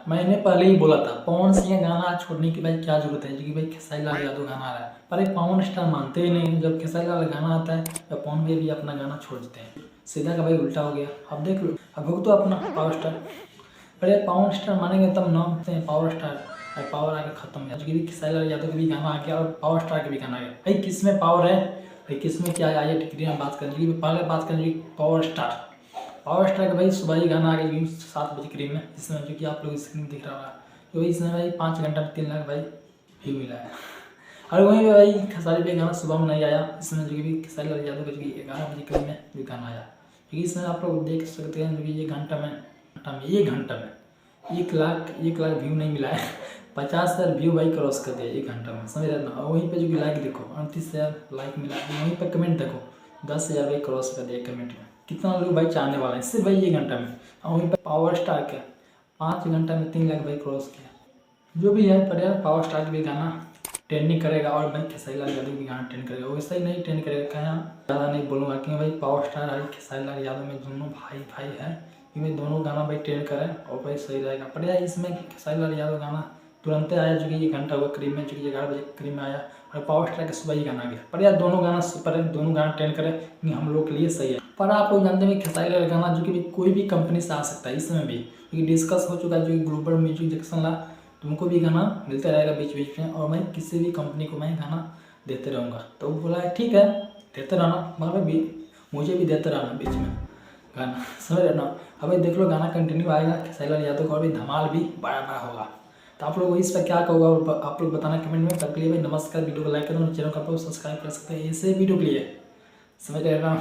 मैंने पहले ही बोला था पवन सिंह का गाना छोड़ने की भाई क्या जरूरत है, क्योंकि भाई खेसारी लाल यादव गाना आ रहा है। पर एक पवन स्टार मानते ही नहीं, जब खेसारी लाल गाना आता है तो पवन भाई भी अपना गाना छोड़ देते हैं। सीधा का भाई उल्टा हो गया। अब देख लो, अब भुगतो अपना पावर स्टार। अरे पवन स्टार मानेंगे तब नाम से पावर स्टार, पावर आके खत्म है। क्योंकि खेसारी लाल यादव का भी गाना आ गया और पावर स्टार का भी गाना आ गया। भाई किस में पावर है, भाई किस में क्या है, आइए टिकरी में बात करेंगे। पहले बात करेंगे पावर स्टार। पावर स्टार का भाई सुबह ही गाना आ गया 7 बजे करीब में, जिसमें जो कि आप लोग स्क्रीन दिख रहा होगा। तो भाई इसमें भाई 5 घंटा में 3 लाख भाई व्यू मिला है। और वहीं पे भाई खेसारी पे गाना सुबह में नहीं आया, इसमें जो कि भी खेसारी लाल यादव का जो कि 11 बजे करीब में भी गाना आया। क्योंकि इसमें आप लोग देख सकते हैं जो कि 1 घंटा में 1 लाख व्यू नहीं मिला है। 50,000 व्यू भाई क्रॉस कर दिया 1 घंटा में, समझ रहे ना। और वहीं पे जो कि लाइक देखो 38,000 लाइक मिला। वहीं पर कमेंट देखो 10,000 भाई क्रॉस कर दिया कमेंट में। कितना लोग भाई चाहने वाले हैं सिर्फ भाई 1 घंटा में। और वहीं पर पावर स्टार का 5 घंटा में 3 लाख भाई क्रॉस किया। जो भी है पर यार पावर स्टार का भी गाना ट्रेंडिंग करेगा और भाई खेसारी लाल यादव भी गाना ट्रेंड करेगा। वैसा ही नहीं ट्रेंड करेगा, कहीं ज़्यादा नहीं बोलूँगा क्योंकि भाई पावर स्टार और खेसारी लाल यादव में दोनों भाई भाई है। क्योंकि दोनों गाना भाई ट्रेंड करें और भाई सही रहेगा। पर यार इसमें खेसारी लाल यादव गाना तुरंत आया, जो कि 1 घंटा हुआ करीब में, जो कि 11 बजे करीब में आया। और पावर स्टार के सुबह ही गाना आ गया। पर यार दोनों गाना सुपर है, दोनों गाना ट्रेंड करें क्योंकि हम लोग के लिए सही है। पर आप लोग जानते हैं खेसारी लाल गाना जो कि कोई भी कंपनी से आ सकता है इसमें भी, क्योंकि डिस्कस हो चुका है जो कि ग्लोबल म्यूजिक जंक्शन ला तुमको भी गाना मिलता रहेगा बीच बीच में। और मैं किसी भी कंपनी को मैं गाना देते रहूँगा। तो वो बोला ठीक है देते रहना, मगर भी मुझे भी देते रहना बीच में गाना, समझ रहे ना। अब देख लो गाना कंटिन्यू आएगा खेसारी लाल यादव का और भी धमाल भी बड़ा बड़ा होगा। तो आप लोग इस पर क्या कहोगे आप लोग बताना कमेंट में। तब के लिए भाई नमस्कार, वीडियो को लाइक कर दो, चैनल को सब्सक्राइब कर सकते हैं ऐसे वीडियो के लिए, समझ रहे ना।